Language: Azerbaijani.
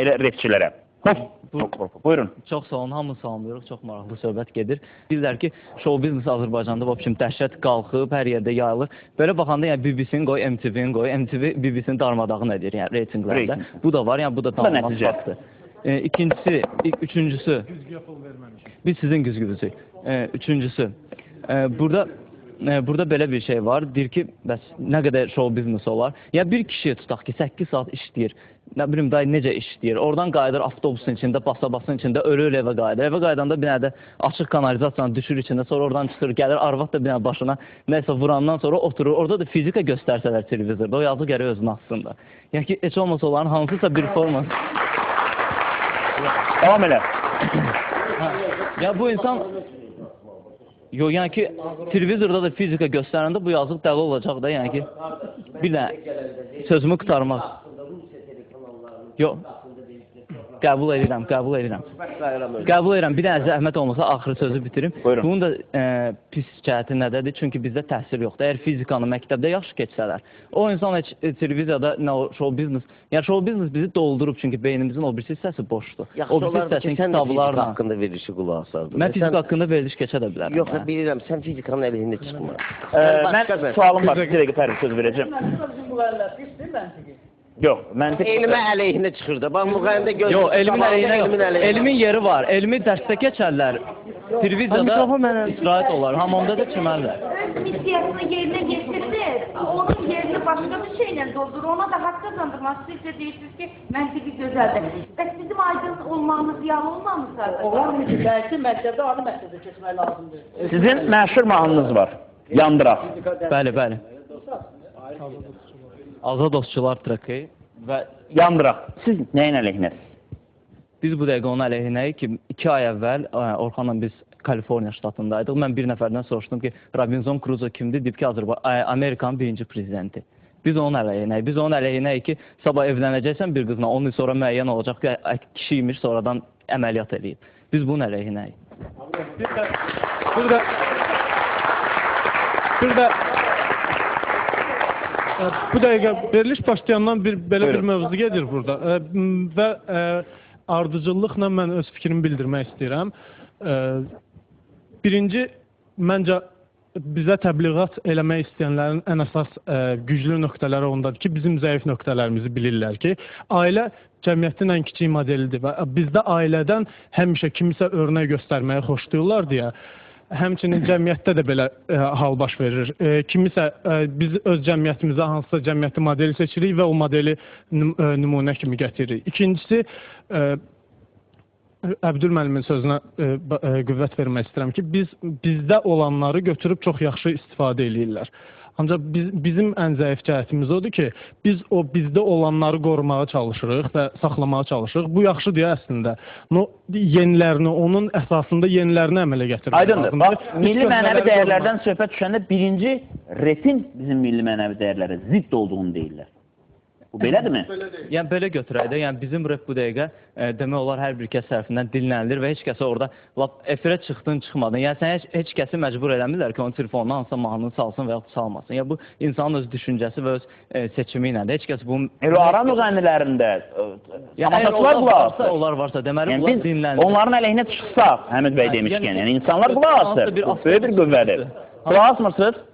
elə repçilərə. Buyurun. Çox sağ olun, hamı salamlayırıq, çox maraqlı söhbət gedir. Bizlər ki, show biznes Azərbaycanda dəhşət qalxıb, hər yerdə yayılır. Belə baxanda, yəni BBC-ni qoy, MTV-ni qoy, MTV BBC-ni darmadağın edir, yəni reytinqlərdə. Bu da var, yəni bu da tanınmaz faktdır. İkincisi, üçüncüsü, biz sizin güzgüdüzük. Üçüncüsü, burada belə bir şey var, deyir ki, bəs nə qədər show biznes olar? Ya bir kişi tutaq ki, 8 saat işləyir, nə bilim, necə işləyir, oradan qayıdır avtobusun içində, basabasın içində, ölü evə qayıdır. Evə qayıdanda bir nədə açıq kanalizasiyanı düşür içində, sonra oradan çıxır, gəlir, arvad da bir nədə başına nəsə vurandan sonra oturur. Orada da fizika göstərsələr televizorda, o yazı gərək özünə aslında. Yəni ki, heç olmasa onların hansısa bir forma... Devam elə. Ya bu insan... Yox, yəni ki, televizorda da fizika göstərəndə bu yazıq dəli olacaq da, yəni ki, bir də sözümü qurtarmaq. Yox, qəbul edirəm. Qəbul edirəm, bir dənə zəhmət olmasa axırı sözü bitirim. Bunun da pis cəhəti nədədir? Çünki bizdə təhsil yoxdur. Əgər fizikanı məktəbdə yaxşı keçsələr, o insan heç televiziyada, nə o show biznes, yəni show biznes bizi doldurub, çünki beynimizin o birisi hissəsi boşdur. Yaxşı olardı ki, sən də fizika haqqında verilişi qulaq asardın. Mən fizika haqqında veriliş keçə də bilərəm. Yox, bilirəm, sən fizikanın əleyhində çıxma. Mən sualım var, bir dəqiqə Fərid söz verəcəm. Yox, məntiq... Elmə əleyhinə çıxır da, bax, müqayimdə gözlə... Yox, elmin əleyhinə yox, elmin yeri var, elmi dərsdə keçərlər, televiziyada istirahət olar, hamamda da çimərlər. Öz misyasını yerinə getirir, onun yerini başqa bir şeylə doldurur, ona da haqq kazandırmaz. Siz də deyirsiniz ki, məntiqi gözəldir. Bəs bizim aydın olmağımız, yağlı olmağımız lazım. Olar mı ki, bəlkə məktəbdə adı məktəbdə keçmək lazımdır. Sizin məşhur mahnınız var, Yandıra. Bəli. Azadovçular treki və Yandıra. Siz nəyin əleyhinəsiz? Biz bu dəqiqə onun əleyhinəyik ki, 2 ay əvvəl Orxanla biz Kaliforniya ştatındaydıq. Mən bir nəfərdən soruşdum ki, Robinson Crusoe kimdir? Deyib ki, Amerikanın birinci prezidenti. Biz onun əleyhinəyik. Biz onun əleyhinəyik ki, sabah evlənəcəksən bir qızla, 10 il sonra müəyyən olacaq ki, kişiymiş, sonradan əməliyyat edib. Biz bunun əleyhinəyik. Bu dəqiqə veriliş başlayandan belə bir mövzu gedir burada və ardıcıllıqla mən öz fikrimi bildirmək istəyirəm. Birinci, məncə bizə təbliğat eləmək istəyənlərin ən əsas güclü nöqtələri ondadır ki, bizim zəif nöqtələrimizi bilirlər ki, ailə cəmiyyətin ən kiçik modelidir və bizdə ailədən həmişə kimisə örnək göstərməyi xoşlayırlar deyə, həmçinin cəmiyyətdə də belə hal baş verir. Kimisə biz öz cəmiyyətimizə hansısa cəmiyyəti modeli seçirik və o modeli nümunə kimi gətiririk. İkincisi, Əbdül müəllimin sözünə qüvvət vermək istəyirəm ki, bizdə olanları götürüb çox yaxşı istifadə edirlər. Ancaq bizim ən zəif cəhətimiz odur ki, biz bizdə olanları qorumağa çalışırıq və saxlamağa çalışırıq. Bu yaxşıdır əslində. Yenilərini, onun əsasında yenilərini əmələ gətirmək Aydındır. Bax, milli mənəvi dəyərlərdən söhbət düşəndə birinci repin bizim milli mənəvi dəyərlərə zidd olduğunu deyirlər. Bu belədirmi? Yəni belə götürək də, yəni bizim rep bu dəqiqə demək olar hər bir kəs tərəfindən dinlənilir və heç kəsə orada efirə çıxdın, çıxmadın. Yəni sən heç kəsi məcbur eləmirlər ki, onun telefonuna hansısa mahnını salsın və yaxud salmasın. Yəni bu insanın öz düşüncəsi və öz seçimi iləndir. Heç kəs bunun... Aran müğənnilərində amatatçılar qulaq asır. Onlar varsa deməli bunlar dinlənilir. Onların əleyhinə çıxsaq, Həmid bəy demişkən, yəni insanlar qulaq asır. Böyük bir qüvvədir. Qulaq asmırsınız?